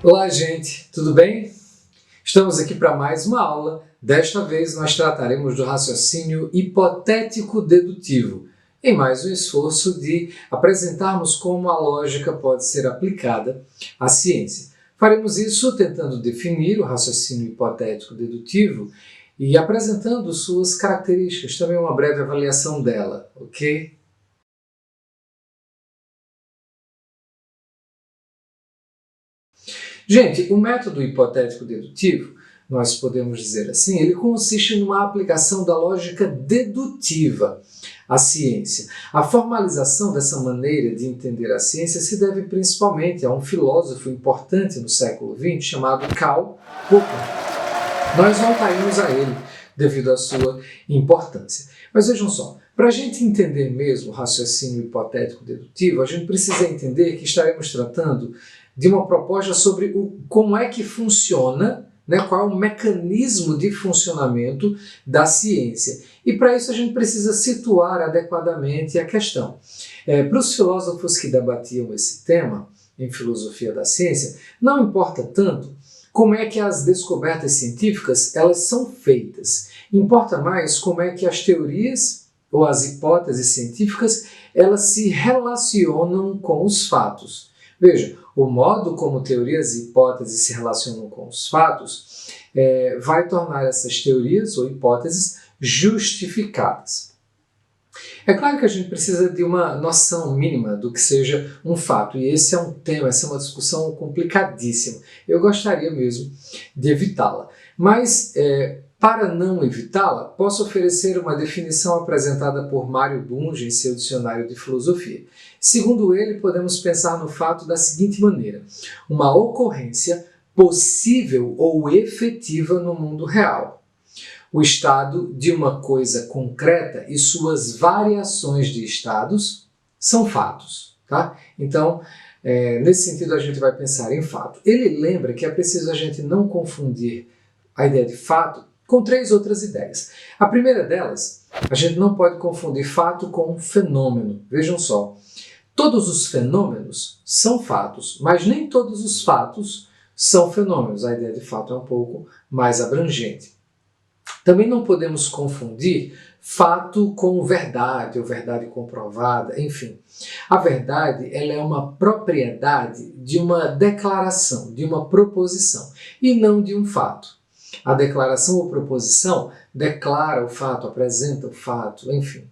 Olá, gente, tudo bem? Estamos aqui para mais uma aula. Desta vez nós trataremos do raciocínio hipotético-dedutivo, em mais um esforço de apresentarmos como a lógica pode ser aplicada à ciência. Faremos isso tentando definir o raciocínio hipotético-dedutivo e apresentando suas características, também uma breve avaliação dela, ok? Gente, o método hipotético-dedutivo, nós podemos dizer assim, ele consiste numa aplicação da lógica dedutiva à ciência. A formalização dessa maneira de entender a ciência se deve principalmente a um filósofo importante no século XX chamado Karl Popper. Nós voltaremos a ele devido à sua importância. Mas vejam só, para a gente entender mesmo o raciocínio hipotético-dedutivo, a gente precisa entender que estaremos tratando de uma proposta sobre como é que funciona, qual é o mecanismo de funcionamento da ciência. E para isso a gente precisa situar adequadamente a questão. Para os filósofos que debatiam esse tema, em filosofia da ciência, não importa tanto como é que as descobertas científicas elas são feitas. Importa mais como é que as teorias ou as hipóteses científicas elas se relacionam com os fatos. Veja, o modo como teorias e hipóteses se relacionam com os fatos vai tornar essas teorias ou hipóteses justificadas. É claro que a gente precisa de uma noção mínima do que seja um fato, e esse é um tema, essa é uma discussão complicadíssima. Eu gostaria mesmo de evitá-la, mas para não evitá-la, posso oferecer uma definição apresentada por Mário Bunge em seu dicionário de filosofia. Segundo ele, podemos pensar no fato da seguinte maneira: uma ocorrência possível ou efetiva no mundo real. O estado de uma coisa concreta e suas variações de estados são fatos. Tá? Então, nesse sentido, a gente vai pensar em fato. Ele lembra que é preciso a gente não confundir a ideia de fato com três outras ideias. A primeira delas, a gente não pode confundir fato com fenômeno. Vejam só, todos os fenômenos são fatos, mas nem todos os fatos são fenômenos. A ideia de fato é um pouco mais abrangente. Também não podemos confundir fato com verdade ou verdade comprovada, enfim. A verdade ela é uma propriedade de uma declaração, de uma proposição, e não de um fato. A declaração ou proposição declara o fato, apresenta o fato, enfim.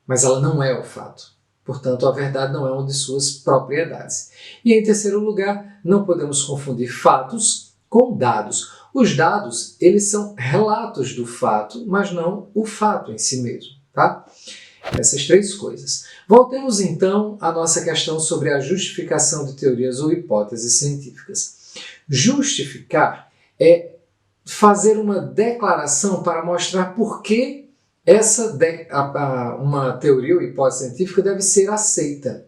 Mas ela não é o fato. Portanto, a verdade não é uma de suas propriedades. E em terceiro lugar, não podemos confundir fatos com dados. Os dados, eles são relatos do fato, mas não o fato em si mesmo, tá? Essas três coisas. Voltemos então à nossa questão sobre a justificação de teorias ou hipóteses científicas. Justificar é fazer uma declaração para mostrar por que uma teoria ou hipótese científica deve ser aceita.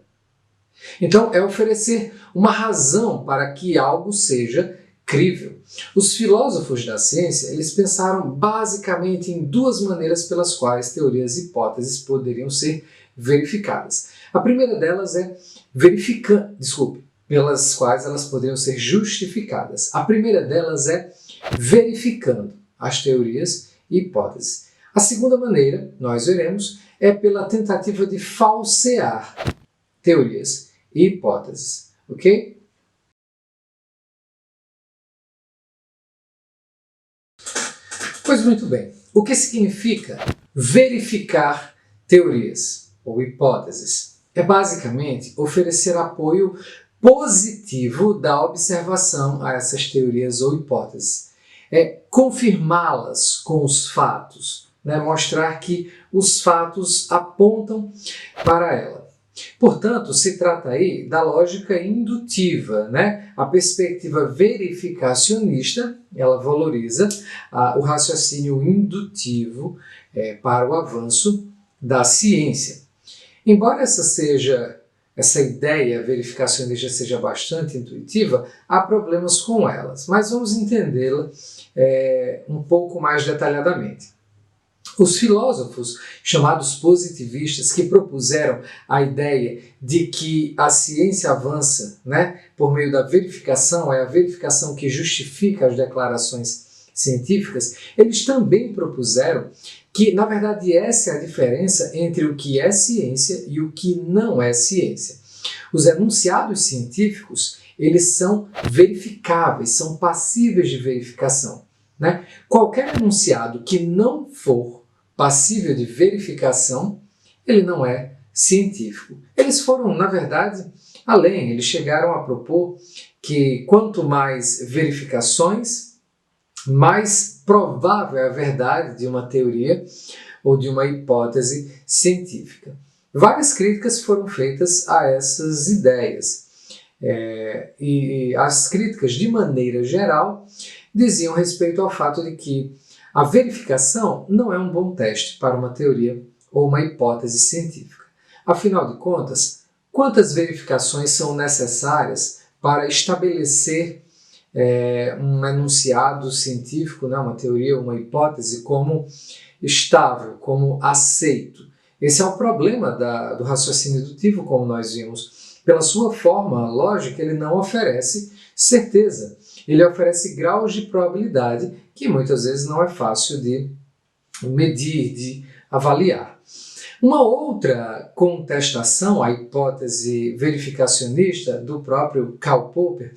Então, é oferecer uma razão para que algo seja crível. Os filósofos da ciência, eles pensaram basicamente em duas maneiras pelas quais teorias e hipóteses poderiam ser verificadas. A primeira delas é pelas quais elas poderiam ser justificadas. A primeira delas é verificando as teorias e hipóteses. A segunda maneira, nós veremos, é pela tentativa de falsear teorias e hipóteses, ok? Pois muito bem, o que significa verificar teorias ou hipóteses? É basicamente oferecer apoio positivo da observação a essas teorias ou hipóteses. É confirmá-las com os fatos, mostrar que os fatos apontam para ela. Portanto, se trata aí da lógica indutiva, A perspectiva verificacionista, ela valoriza o raciocínio indutivo para o avanço da ciência. Embora essa ideia verificacionista seja bastante intuitiva, há problemas com elas, mas vamos entendê-la um pouco mais detalhadamente. Os filósofos chamados positivistas, que propuseram a ideia de que a ciência avança, né, por meio da verificação, é a verificação que justifica as declarações científicas, eles também propuseram que, na verdade, essa é a diferença entre o que é ciência e o que não é ciência. Os enunciados científicos, eles são verificáveis, são passíveis de verificação, né? Qualquer enunciado que não for passível de verificação, ele não é científico. Eles foram, na verdade, além. Eles chegaram a propor que quanto mais verificações, mais provável é a verdade de uma teoria ou de uma hipótese científica. Várias críticas foram feitas a essas ideias. E as críticas, de maneira geral, diziam respeito ao fato de que a verificação não é um bom teste para uma teoria ou uma hipótese científica. Afinal de contas, quantas verificações são necessárias para estabelecer um enunciado científico, né, uma teoria ou uma hipótese, como estável, como aceito? Esse é o problema do raciocínio dedutivo, como nós vimos. Pela sua forma lógica, ele não oferece certeza. Ele oferece graus de probabilidade que muitas vezes não é fácil de medir, de avaliar. Uma outra contestação à hipótese verificacionista do próprio Karl Popper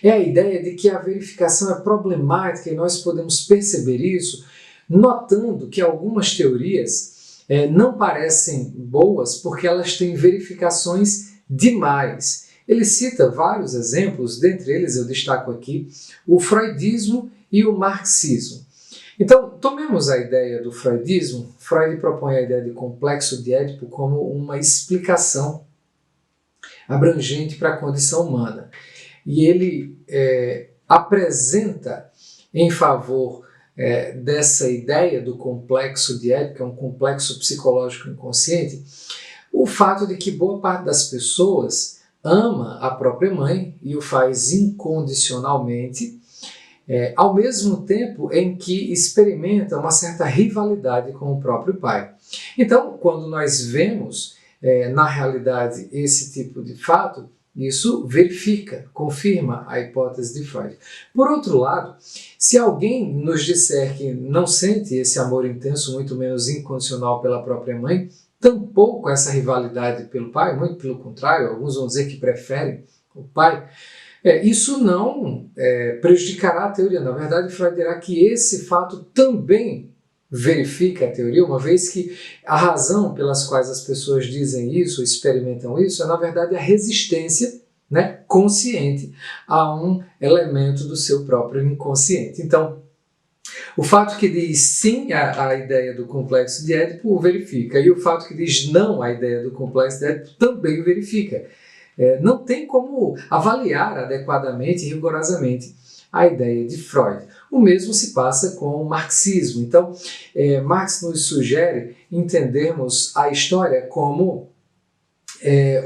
é a ideia de que a verificação é problemática e nós podemos perceber isso notando que algumas teorias não parecem boas porque elas têm verificações demais. Ele cita vários exemplos, dentre eles eu destaco aqui o freudismo e o marxismo. Então, tomemos a ideia do freudismo. Freud propõe a ideia de complexo de Édipo como uma explicação abrangente para a condição humana. E ele apresenta em favor dessa ideia do complexo de Édipo, que é um complexo psicológico inconsciente, o fato de que boa parte das pessoas ama a própria mãe e o faz incondicionalmente, ao mesmo tempo em que experimenta uma certa rivalidade com o próprio pai. Então, quando nós vemos na realidade esse tipo de fato, isso verifica, confirma a hipótese de Freud. Por outro lado, se alguém nos disser que não sente esse amor intenso, muito menos incondicional pela própria mãe, tampouco essa rivalidade pelo pai, muito pelo contrário, alguns vão dizer que preferem o pai, isso não prejudicará a teoria. Na verdade, Freud dirá que esse fato também verifica a teoria, uma vez que a razão pelas quais as pessoas dizem isso, experimentam isso, é na verdade a resistência, né, consciente a um elemento do seu próprio inconsciente. Então, o fato que diz sim à ideia do complexo de Édipo verifica, e o fato que diz não à ideia do complexo de Édipo também verifica. Não tem como avaliar adequadamente e rigorosamente a ideia de Freud. O mesmo se passa com o marxismo. Então, Marx nos sugere entendermos a história como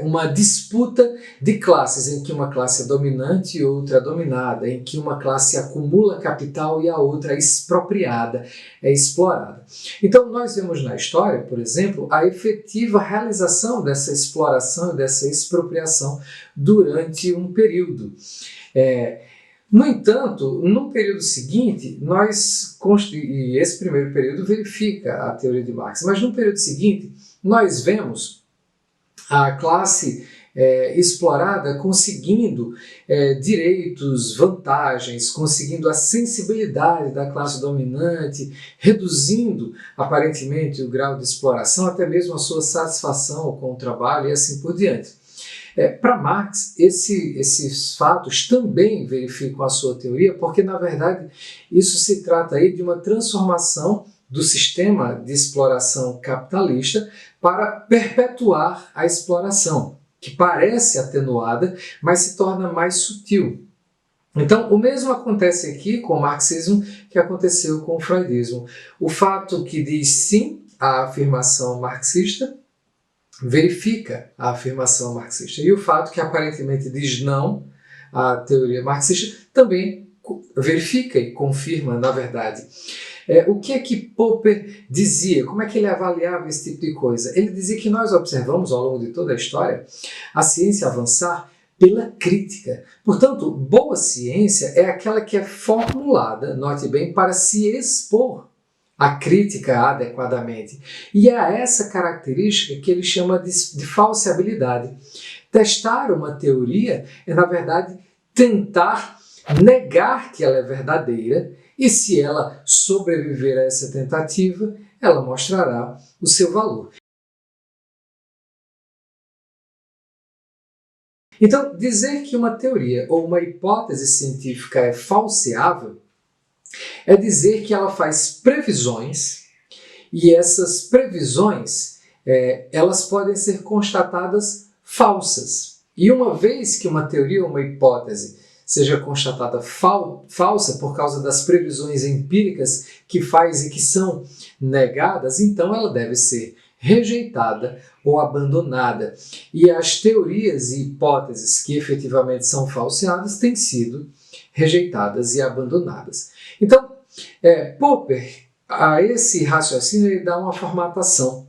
uma disputa de classes, em que uma classe é dominante e outra é dominada, em que uma classe acumula capital e a outra é expropriada, é explorada. Então nós vemos na história, por exemplo, a efetiva realização dessa exploração e dessa expropriação durante um período. No entanto, no período seguinte, e esse primeiro período verifica a teoria de Marx, mas no período seguinte nós vemos a classe explorada conseguindo direitos, vantagens, conseguindo a sensibilidade da classe dominante, reduzindo aparentemente o grau de exploração, até mesmo a sua satisfação com o trabalho e assim por diante. Para Marx, esses fatos também verificam a sua teoria, porque na verdade isso se trata aí de uma transformação do sistema de exploração capitalista para perpetuar a exploração, que parece atenuada, mas se torna mais sutil. Então, o mesmo acontece aqui com o marxismo que aconteceu com o freudismo. O fato que diz sim à afirmação marxista verifica a afirmação marxista. E o fato que aparentemente diz não à teoria marxista também verifica e confirma, na verdade. O que é que Popper dizia? Como é que ele avaliava esse tipo de coisa? Ele dizia que nós observamos ao longo de toda a história a ciência avançar pela crítica. Portanto, boa ciência é aquela que é formulada, note bem, para se expor a crítica adequadamente. E é essa característica que ele chama de falseabilidade. Testar uma teoria é, na verdade, tentar negar que ela é verdadeira, e se ela sobreviver a essa tentativa, ela mostrará o seu valor. Então, dizer que uma teoria ou uma hipótese científica é falseável é dizer que ela faz previsões, e essas previsões elas podem ser constatadas falsas. E uma vez que uma teoria ou uma hipótese seja constatada falsa por causa das previsões empíricas que faz e que são negadas, então ela deve ser rejeitada ou abandonada. E as teorias e hipóteses que efetivamente são falseadas têm sido rejeitadas e abandonadas. Então, Popper, a esse raciocínio, ele dá uma formatação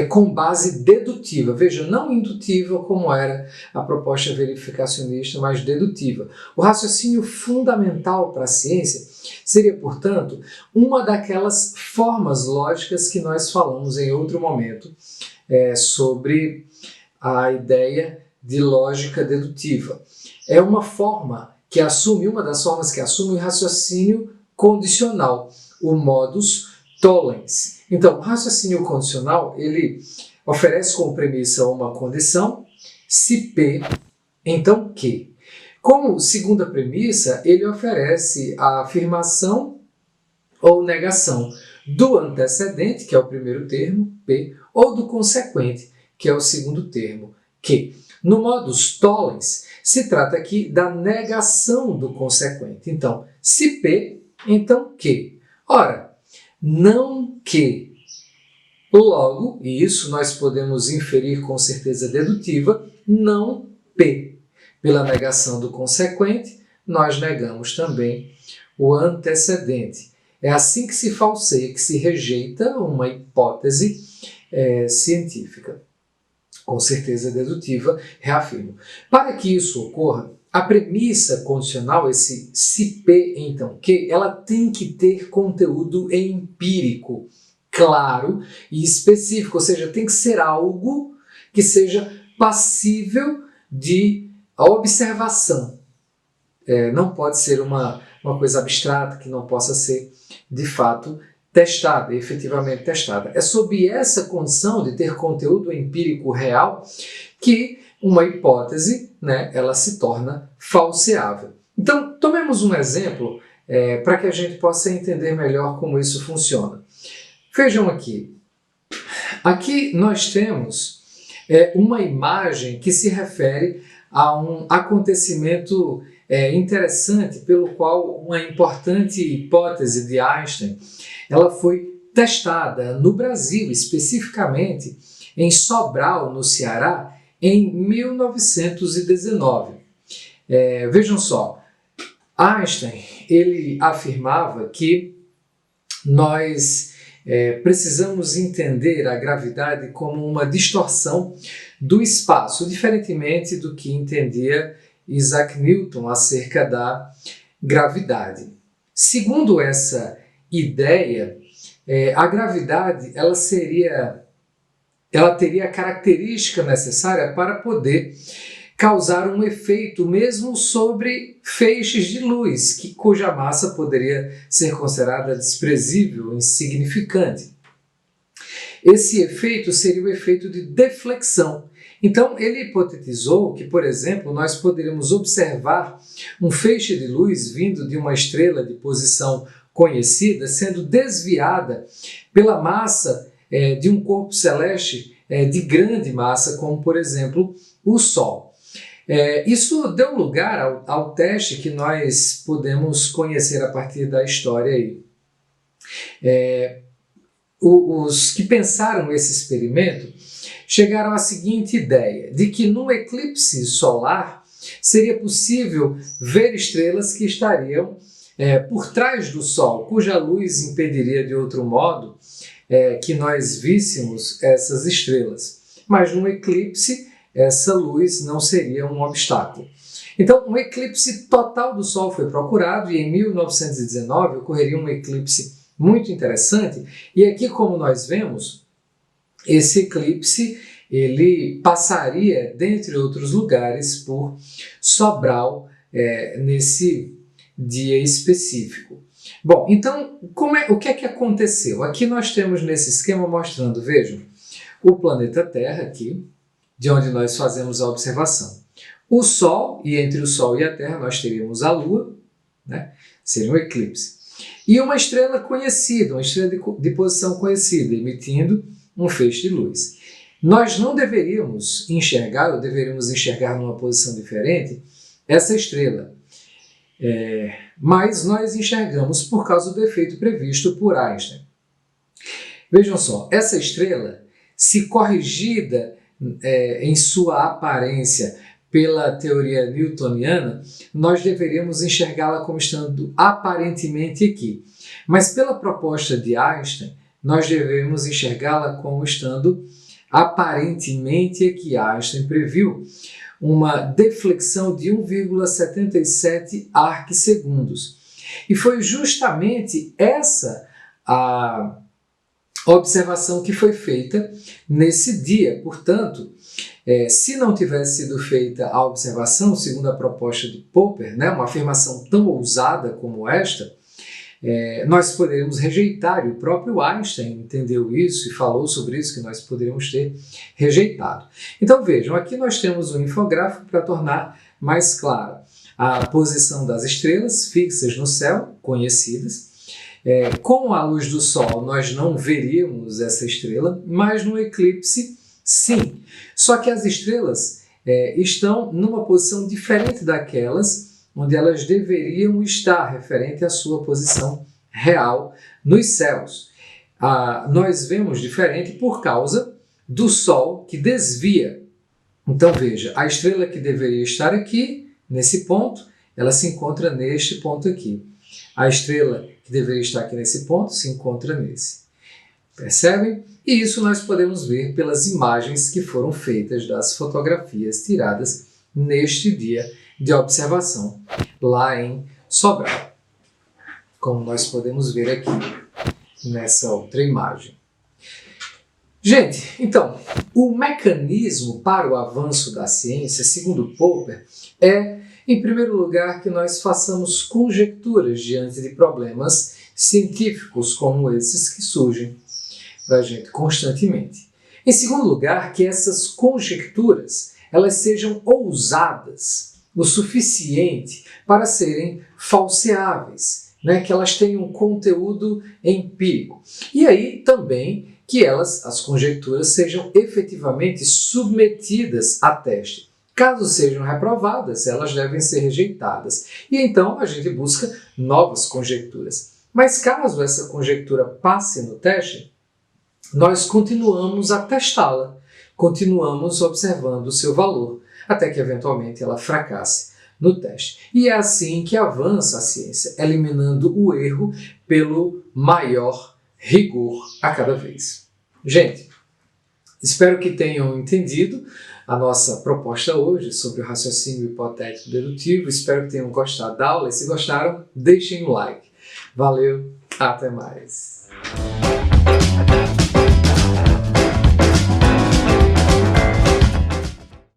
com base dedutiva. Veja, não indutiva como era a proposta verificacionista, mas dedutiva. O raciocínio fundamental para a ciência seria, portanto, uma daquelas formas lógicas que nós falamos em outro momento sobre a ideia de lógica dedutiva. É uma forma que assume, uma das formas que assume o raciocínio condicional, o modus tollens. Então, o raciocínio condicional, ele oferece como premissa uma condição, se P, então Q. Como segunda premissa, ele oferece a afirmação ou negação do antecedente, que é o primeiro termo, P, ou do consequente, que é o segundo termo, Q. No modus tollens, se trata aqui da negação do consequente. Então, se P, então Q. Ora, não que. Logo, e isso nós podemos inferir com certeza dedutiva, não P. Pela negação do consequente, nós negamos também o antecedente. É assim que se falseia, que se rejeita uma hipótese científica. Com certeza dedutiva, reafirmo. Para que isso ocorra, a premissa condicional, esse se P, então Q, ela tem que ter conteúdo empírico, claro e específico, ou seja, tem que ser algo que seja passível de observação. Não pode ser uma coisa abstrata que não possa ser, de fato, testada, efetivamente testada. É sob essa condição de ter conteúdo empírico real que uma hipótese, ela se torna falseável. Então, tomemos um exemplo para que a gente possa entender melhor como isso funciona. Vejam aqui. Aqui nós temos uma imagem que se refere a um acontecimento interessante pelo qual uma importante hipótese de Einstein ela foi testada no Brasil, especificamente em Sobral, no Ceará, em 1919. Vejam só, Einstein ele afirmava que nós precisamos entender a gravidade como uma distorção do espaço, diferentemente do que entendia Isaac Newton acerca da gravidade. Segundo essa ideia, a gravidade ela teria a característica necessária para poder causar um efeito mesmo sobre feixes de luz, cuja massa poderia ser considerada desprezível, insignificante. Esse efeito seria o efeito de deflexão. Então, ele hipotetizou que, por exemplo, nós poderíamos observar um feixe de luz vindo de uma estrela de posição conhecida, sendo desviada pela massa de um corpo celeste de grande massa, como, por exemplo, o Sol. Isso deu lugar ao teste que nós podemos conhecer a partir da história aí. Os que pensaram esse experimento chegaram à seguinte ideia, de que no eclipse solar seria possível ver estrelas que estariam por trás do Sol, cuja luz impediria de outro modo que nós víssemos essas estrelas. Mas num eclipse, essa luz não seria um obstáculo. Então, um eclipse total do Sol foi procurado e em 1919 ocorreria um eclipse muito interessante. E aqui, como nós vemos, esse eclipse ele passaria, dentre outros lugares, por Sobral nesse dia específico. Bom, então, o que é que aconteceu? Aqui nós temos nesse esquema mostrando, vejam, o planeta Terra aqui, de onde nós fazemos a observação. O Sol, e entre o Sol e a Terra nós teríamos a Lua, né? Seria um eclipse. E uma estrela conhecida, uma estrela de posição conhecida, emitindo um feixe de luz. Nós não deveríamos enxergar, ou deveríamos enxergar numa posição diferente, essa estrela. Mas nós enxergamos por causa do efeito previsto por Einstein. Vejam só, essa estrela, se corrigida em sua aparência pela teoria newtoniana, nós deveríamos enxergá-la como estando aparentemente aqui. Mas pela proposta de Einstein, nós devemos enxergá-la como estando aparentemente aqui. Einstein previu uma deflexão de 1,77 arcsegundos. E foi justamente essa a observação que foi feita nesse dia. Portanto, se não tivesse sido feita a observação, segundo a proposta de Popper, né, uma afirmação tão ousada como esta, nós poderíamos rejeitar, e o próprio Einstein entendeu isso e falou sobre isso, que nós poderíamos ter rejeitado. Então vejam, aqui nós temos um infográfico para tornar mais clara a posição das estrelas fixas no céu, conhecidas. Com a luz do Sol nós não veríamos essa estrela, mas no eclipse sim. Só que as estrelas estão numa posição diferente daquelas onde elas deveriam estar, referente à sua posição real nos céus. Nós vemos diferente por causa do Sol que desvia. Então veja, a estrela que deveria estar aqui, nesse ponto, ela se encontra neste ponto aqui. A estrela que deveria estar aqui nesse ponto se encontra nesse. Percebem? E isso nós podemos ver pelas imagens que foram feitas das fotografias tiradas neste dia de observação, lá em Sobral, como nós podemos ver aqui nessa outra imagem. Gente, então, o mecanismo para o avanço da ciência, segundo Popper, em primeiro lugar, que nós façamos conjecturas diante de problemas científicos como esses que surgem para a gente constantemente. Em segundo lugar, que essas conjecturas elas sejam ousadas o suficiente para serem falseáveis, né? Que elas tenham conteúdo empírico. E aí também que as conjecturas, sejam efetivamente submetidas a teste. Caso sejam reprovadas, elas devem ser rejeitadas. E então a gente busca novas conjecturas. Mas caso essa conjectura passe no teste, nós continuamos a testá-la, continuamos observando o seu valor, até que eventualmente ela fracasse no teste. E é assim que avança a ciência, eliminando o erro pelo maior rigor a cada vez. Gente, espero que tenham entendido a nossa proposta hoje sobre o raciocínio hipotético dedutivo. Espero que tenham gostado da aula e se gostaram, deixem um like. Valeu, até mais!